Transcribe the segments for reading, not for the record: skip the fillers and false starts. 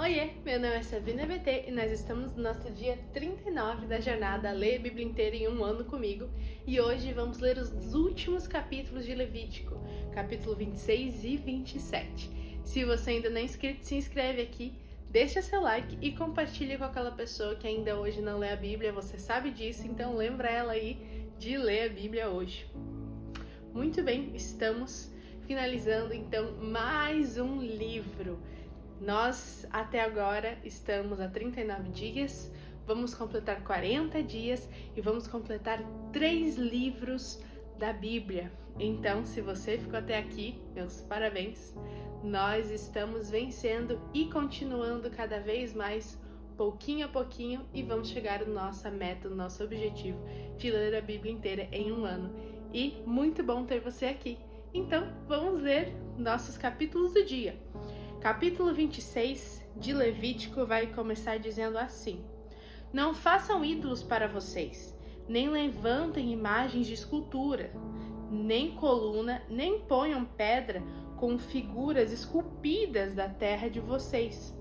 Oiê, meu nome é Sabrina BT e nós estamos no nosso dia 39 da jornada Ler a Bíblia Inteira em um ano comigo e hoje vamos ler os últimos capítulos de Levítico, capítulo 26 e 27. Se você ainda não é inscrito, se inscreve aqui, deixa seu like e compartilha com aquela pessoa que ainda hoje não lê a Bíblia, você sabe disso, então lembra ela aí de ler a Bíblia hoje. Muito bem, estamos finalizando então mais um livro. Nós até agora estamos há 39 dias, vamos completar 40 dias e vamos completar 3 livros da Bíblia. Então, se você ficou até aqui, meus parabéns! Nós estamos vencendo e continuando cada vez mais, pouquinho a pouquinho, e vamos chegar à nossa meta, ao nosso objetivo de ler a Bíblia inteira em um ano. E muito bom ter você aqui! Então, vamos ler nossos capítulos do dia. Capítulo 26 de Levítico vai começar dizendo assim: Não façam ídolos para vocês, nem levantem imagens de escultura, nem coluna, nem ponham pedra com figuras esculpidas da terra de vocês,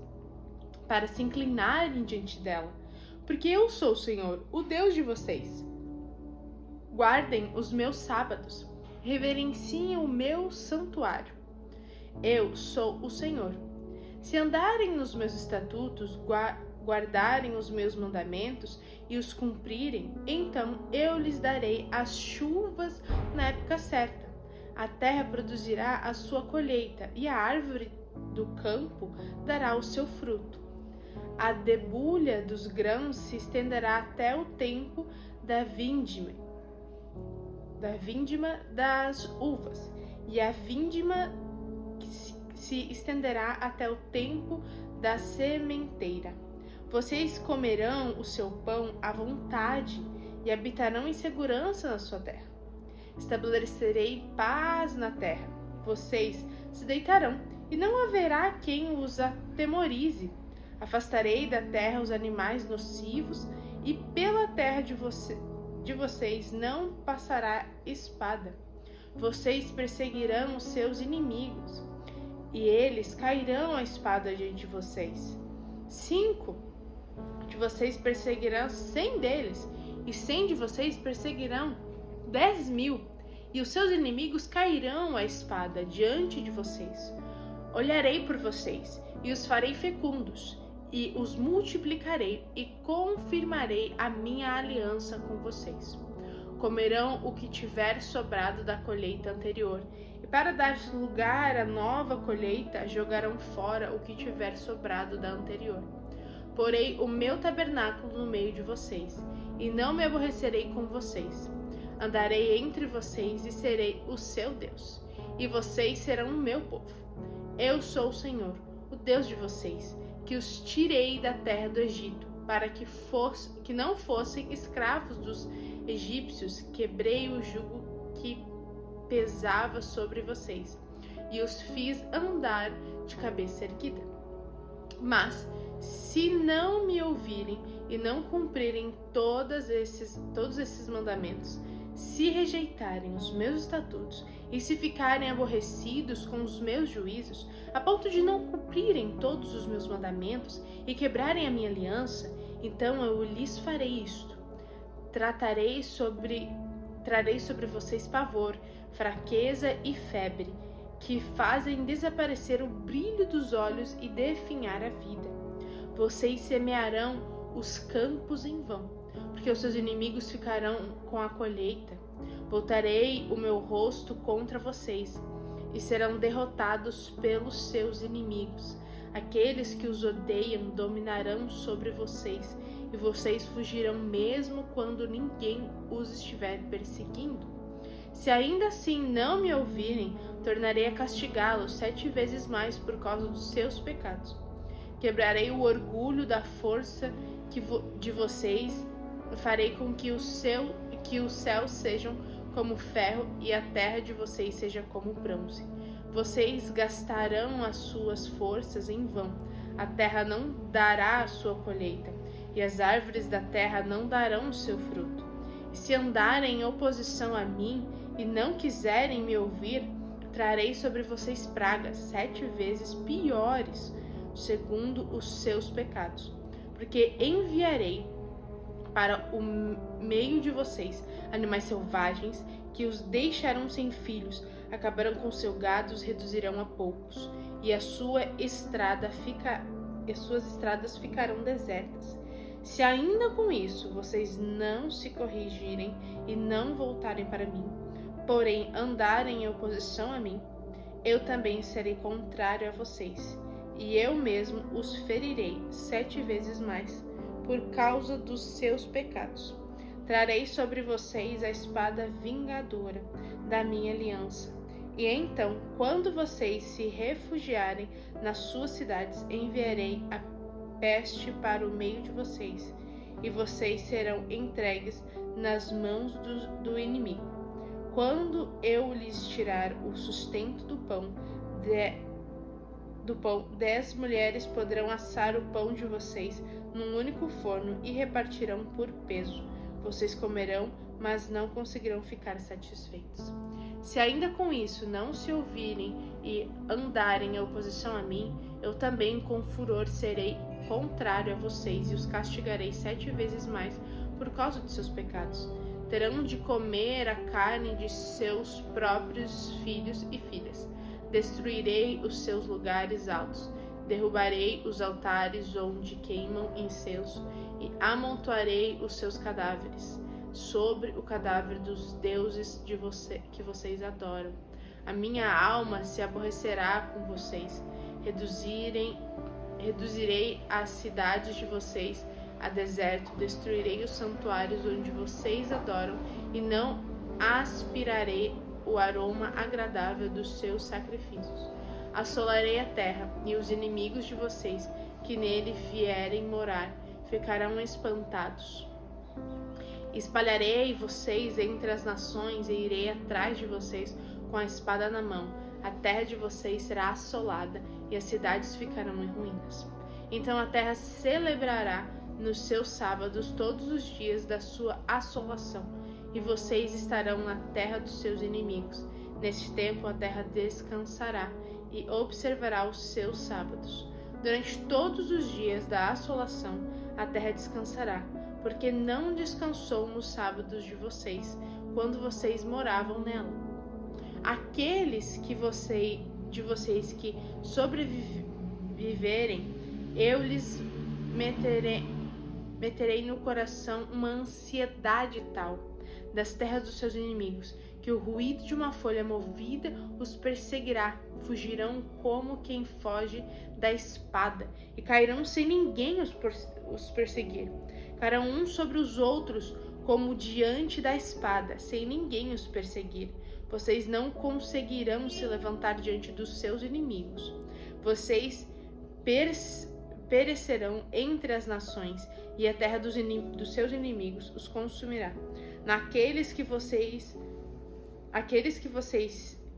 para se inclinarem diante dela, porque eu sou o Senhor, o Deus de vocês. Guardem os meus sábados, reverenciem o meu santuário. Eu sou o Senhor. Se andarem nos meus estatutos, guardarem os meus mandamentos e os cumprirem, então eu lhes darei as chuvas na época certa. A terra produzirá a sua colheita e a árvore do campo dará o seu fruto. A debulha dos grãos se estenderá até o tempo da vindima das uvas, e a vindima se estenderá até o tempo da sementeira. Vocês comerão o seu pão à vontade e habitarão em segurança na sua terra. Estabelecerei paz na terra. Vocês se deitarão e não haverá quem os atemorize. Afastarei da terra os animais nocivos e pela terra de vocês não passará espada. Vocês perseguirão os seus inimigos, e eles cairão à espada diante de vocês. 5 de vocês perseguirão 100 deles, e 100 de vocês perseguirão 10.000, e os seus inimigos cairão à espada diante de vocês. Olharei por vocês, e os farei fecundos, e os multiplicarei, e confirmarei a minha aliança com vocês. Comerão o que tiver sobrado da colheita anterior, e para dar lugar à nova colheita, jogarão fora o que tiver sobrado da anterior. Porei o meu tabernáculo no meio de vocês, e não me aborrecerei com vocês. Andarei entre vocês e serei o seu Deus, e vocês serão o meu povo. Eu sou o Senhor, o Deus de vocês, que os tirei da terra do Egito, para que não fossem escravos dos egípcios. Quebrei o jugo que pesava sobre vocês e os fiz andar de cabeça erguida. Mas se não me ouvirem e não cumprirem todos esses mandamentos, se rejeitarem os meus estatutos e se ficarem aborrecidos com os meus juízos, a ponto de não cumprirem todos os meus mandamentos e quebrarem a minha aliança, então eu lhes farei isto. Trarei sobre vocês pavor, fraqueza e febre, que fazem desaparecer o brilho dos olhos e definhar a vida. Vocês semearão os campos em vão, porque os seus inimigos ficarão com a colheita. Voltarei o meu rosto contra vocês, e serão derrotados pelos seus inimigos. Aqueles que os odeiam dominarão sobre vocês, e vocês fugirão mesmo quando ninguém os estiver perseguindo. Se ainda assim não me ouvirem, tornarei a castigá-los 7 vezes mais por causa dos seus pecados. Quebrarei o orgulho da força de vocês, farei com que os céus sejam como ferro e a terra de vocês seja como bronze. Vocês gastarão as suas forças em vão, a terra não dará a sua colheita, e as árvores da terra não darão o seu fruto. E se andarem em oposição a mim e não quiserem me ouvir, trarei sobre vocês pragas 7 vezes piores segundo os seus pecados. Porque enviarei para o meio de vocês animais selvagens que os deixarão sem filhos, acabarão com seu gado, os reduzirão a poucos, e as suas estradas ficarão desertas. Se ainda com isso vocês não se corrigirem e não voltarem para mim, porém andarem em oposição a mim, eu também serei contrário a vocês, e eu mesmo os ferirei 7 vezes mais, por causa dos seus pecados. Trarei sobre vocês a espada vingadora da minha aliança. E então, quando vocês se refugiarem nas suas cidades, enviarei a peste para o meio de vocês, e vocês serão entregues nas mãos do inimigo. Quando eu lhes tirar o sustento do pão, 10 mulheres poderão assar o pão de vocês num único forno e repartirão por peso. Vocês comerão, mas não conseguirão ficar satisfeitos. Se ainda com isso não se ouvirem e andarem em oposição a mim, eu também com furor serei contrário a vocês e os castigarei 7 vezes mais por causa de seus pecados. Terão de comer a carne de seus próprios filhos e filhas. Destruirei os seus lugares altos, derrubarei os altares onde queimam incenso e amontoarei os seus cadáveres sobre o cadáver dos deuses que vocês adoram. A minha alma se aborrecerá com vocês. Reduzirei as cidades de vocês a deserto, destruirei os santuários onde vocês adoram e não aspirarei o aroma agradável dos seus sacrifícios. Assolarei a terra, e os inimigos de vocês que nele vierem morar ficarão espantados. Espalharei vocês entre as nações e irei atrás de vocês com a espada na mão. A terra de vocês será assolada e as cidades ficarão em ruínas. Então a terra celebrará nos seus sábados todos os dias da sua assolação, e vocês estarão na terra dos seus inimigos. Neste tempo a terra descansará e observará os seus sábados. Durante todos os dias da assolação a terra descansará, porque não descansou nos sábados de vocês, quando vocês moravam nela. Aqueles de vocês que sobreviverem, eu lhes meterei no coração uma ansiedade tal das terras dos seus inimigos, que o ruído de uma folha movida os perseguirá. Fugirão como quem foge da espada, e cairão sem ninguém os perseguir. Cairão uns sobre os outros como diante da espada, sem ninguém os perseguir. Vocês não conseguirão se levantar diante dos seus inimigos. Vocês perecerão entre as nações, e a terra dos seus inimigos os consumirá. Aqueles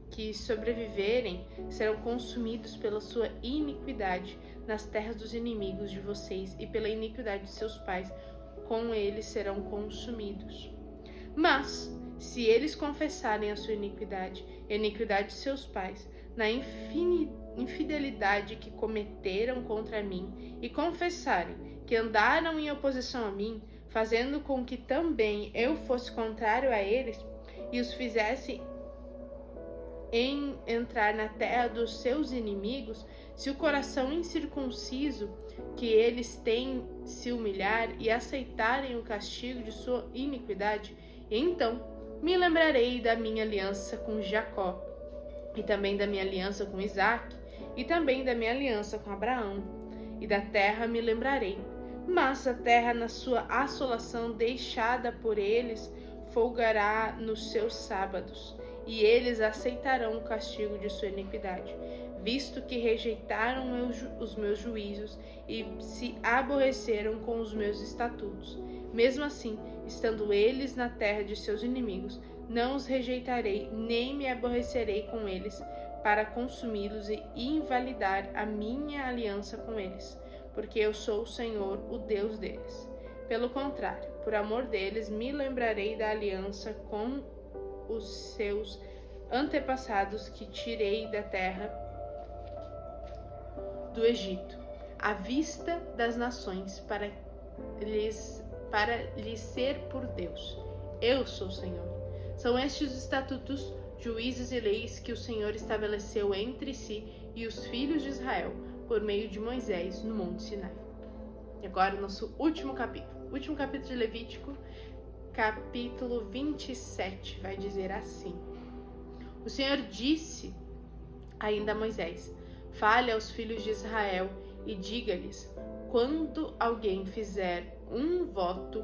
que sobreviverem serão consumidos pela sua iniquidade nas terras dos inimigos de vocês, e pela iniquidade de seus pais, com eles serão consumidos. Mas, se eles confessarem a sua iniquidade e a iniquidade de seus pais, na infidelidade que cometeram contra mim, e confessarem que andaram em oposição a mim, fazendo com que também eu fosse contrário a eles, e os fizesse entrar na terra dos seus inimigos, se o coração incircunciso que eles têm se humilhar e aceitarem o castigo de sua iniquidade, então me lembrarei da minha aliança com Jacó, e também da minha aliança com Isaque, e também da minha aliança com Abraão, e da terra me lembrarei. Mas a terra, na sua assolação deixada por eles, folgará nos seus sábados, e eles aceitarão o castigo de sua iniquidade, visto que rejeitaram os meus juízos e se aborreceram com os meus estatutos. Mesmo assim, estando eles na terra de seus inimigos, não os rejeitarei, nem me aborrecerei com eles, para consumi-los e invalidar a minha aliança com eles, porque eu sou o Senhor, o Deus deles. Pelo contrário, por amor deles, me lembrarei da aliança com os seus antepassados que tirei da terra do Egito, à vista das nações, para lhes ser por Deus. Eu sou o Senhor. São estes os estatutos, juízos e leis que o Senhor estabeleceu entre si e os filhos de Israel, por meio de Moisés, no Monte Sinai. E agora o nosso último capítulo de Levítico, capítulo 27, vai dizer assim: O Senhor disse ainda a Moisés: Fale aos filhos de Israel e diga-lhes: quando alguém fizer um voto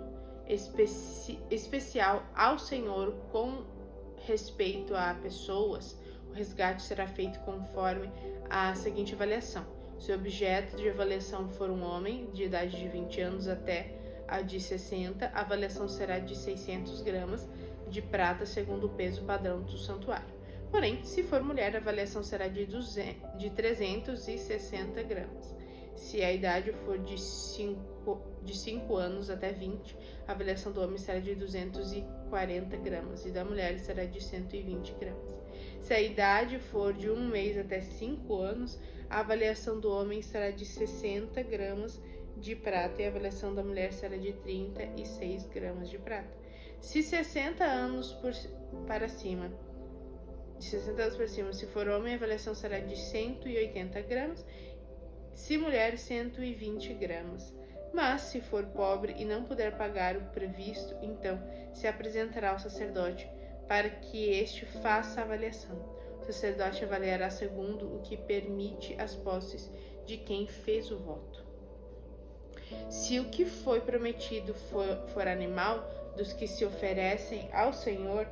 especial ao Senhor com respeito a pessoas, o resgate será feito conforme a seguinte avaliação. Se o objeto de avaliação for um homem de idade de 20 anos até a de 60, a avaliação será de 600 gramas de prata segundo o peso padrão do santuário. Porém, se for mulher, a avaliação será de 360 gramas. Se a idade for de 5 anos até 20, a avaliação do homem será de 240 gramas e da mulher será de 120 gramas. Se a idade for de 1 mês até 5 anos, a avaliação do homem será de 60 gramas de prata e a avaliação da mulher será de 36 gramas de prata. Se 60 anos para cima, se for homem, a avaliação será de 180 gramas, se mulher, 120 gramas. Mas, se for pobre e não puder pagar o previsto, então se apresentará ao sacerdote para que este faça a avaliação. O sacerdote avaliará segundo o que permite as posses de quem fez o voto. Se o que foi prometido for animal dos que se oferecem ao Senhor,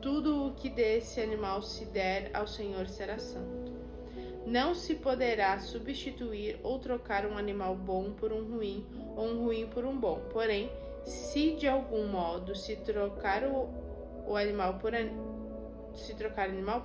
tudo o que desse animal se der ao Senhor será santo. Não se poderá substituir ou trocar um animal bom por um ruim, ou um ruim por um bom. Porém, se de algum modo se trocar animal por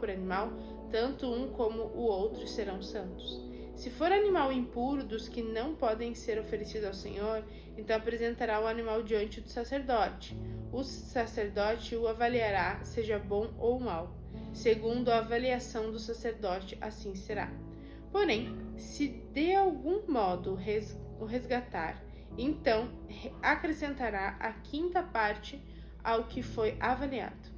animal, tanto um como o outro serão santos. Se for animal impuro dos que não podem ser oferecidos ao Senhor, então apresentará o animal diante do sacerdote. O sacerdote o avaliará, seja bom ou mau. Segundo a avaliação do sacerdote, assim será. Porém, se de algum modo o resgatar, então acrescentará a 5ª parte ao que foi avaliado.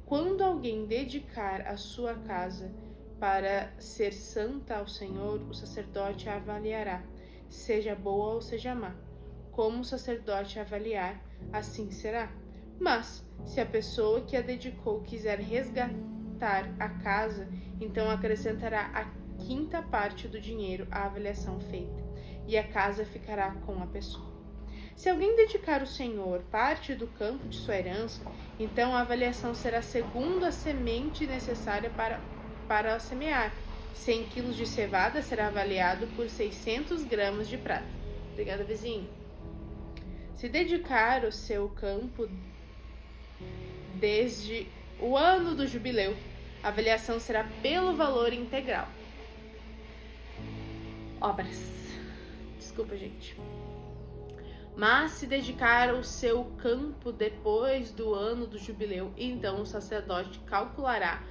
Quando alguém dedicar a sua casa para ser santa ao Senhor, o sacerdote a avaliará, seja boa ou seja má. Como o sacerdote avaliar, assim será. Mas, se a pessoa que a dedicou quiser resgatar a casa, então acrescentará a 5ª parte do dinheiro à avaliação feita, e a casa ficará com a pessoa. Se alguém dedicar ao Senhor parte do campo de sua herança, então a avaliação será segundo a semente necessária para semear. 100 quilos de cevada será avaliado por 600 gramas de prata. Obrigada, vizinho. Se dedicar o seu campo desde o ano do jubileu, a avaliação será pelo valor integral. Obras. Desculpa, gente. Mas se dedicar o seu campo depois do ano do jubileu, então o sacerdote calculará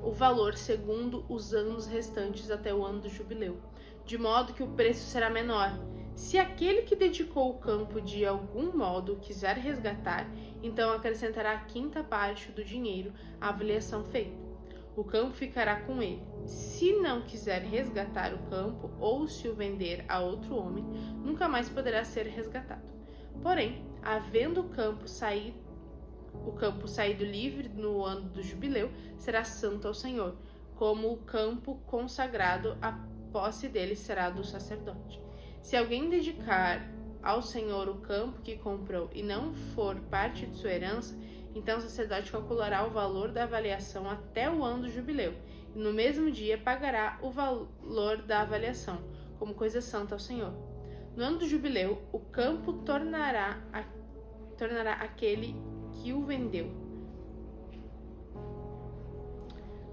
o valor segundo os anos restantes até o ano do jubileu, de modo que o preço será menor. Se aquele que dedicou o campo de algum modo quiser resgatar, então acrescentará a 5ª parte do dinheiro à avaliação feita. O campo ficará com ele. Se não quiser resgatar o campo ou se o vender a outro homem, nunca mais poderá ser resgatado. Porém, havendo o campo saído livre no ano do jubileu, será santo ao Senhor, como o campo consagrado, a posse dele será do sacerdote. Se alguém dedicar ao Senhor o campo que comprou e não for parte de sua herança, então o sacerdote calculará o valor da avaliação até o ano do jubileu, e no mesmo dia pagará o valor da avaliação, como coisa santa ao Senhor. No ano do jubileu, o campo tornará aquele que o vendeu,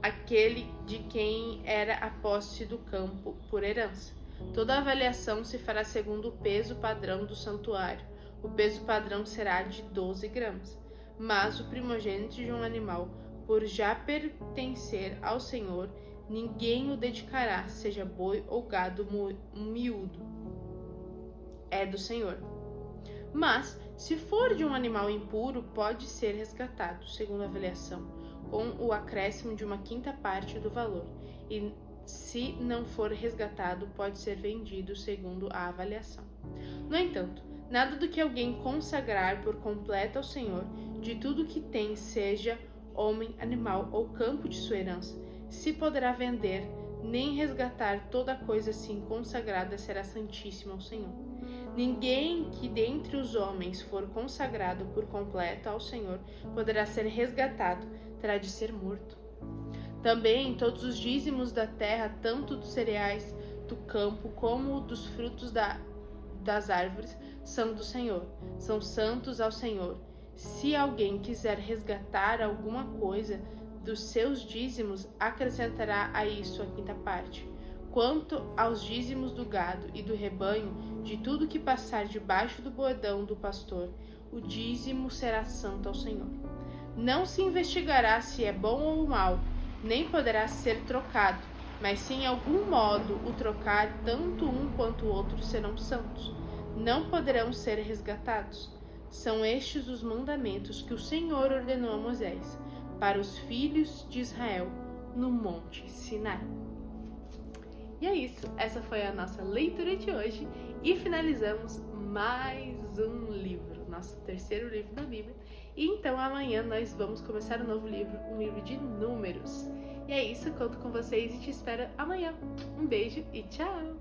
aquele de quem era a posse do campo por herança. Toda a avaliação se fará segundo o peso padrão do santuário. O peso padrão será de 12 gramas. Mas o primogênito de um animal, por já pertencer ao Senhor, ninguém o dedicará, seja boi ou gado miúdo. É do Senhor. Mas, se for de um animal impuro, pode ser resgatado, segundo a avaliação, com o acréscimo de 1/5 parte do valor. E se não for resgatado, pode ser vendido, segundo a avaliação. No entanto, nada do que alguém consagrar por completo ao Senhor, de tudo que tem, seja homem, animal ou campo de sua herança, se poderá vender, nem resgatar toda coisa assim consagrada será santíssima ao Senhor. Ninguém que dentre os homens for consagrado por completo ao Senhor poderá ser resgatado, terá de ser morto. Também todos os dízimos da terra, tanto dos cereais do campo como dos frutos das árvores, são do Senhor, são santos ao Senhor. Se alguém quiser resgatar alguma coisa dos seus dízimos, acrescentará a isso a 5ª parte. Quanto aos dízimos do gado e do rebanho, de tudo que passar debaixo do bordão do pastor, o dízimo será santo ao Senhor. Não se investigará se é bom ou mal, nem poderá ser trocado, mas se em algum modo o trocar, tanto um quanto o outro serão santos. Não poderão ser resgatados. São estes os mandamentos que o Senhor ordenou a Moisés, para os filhos de Israel, no Monte Sinai. E é isso, essa foi a nossa leitura de hoje e finalizamos mais um livro, nosso 3º livro da Bíblia. E então amanhã nós vamos começar um novo livro, um livro de números. E é isso, conto com vocês e te espero amanhã. Um beijo e tchau!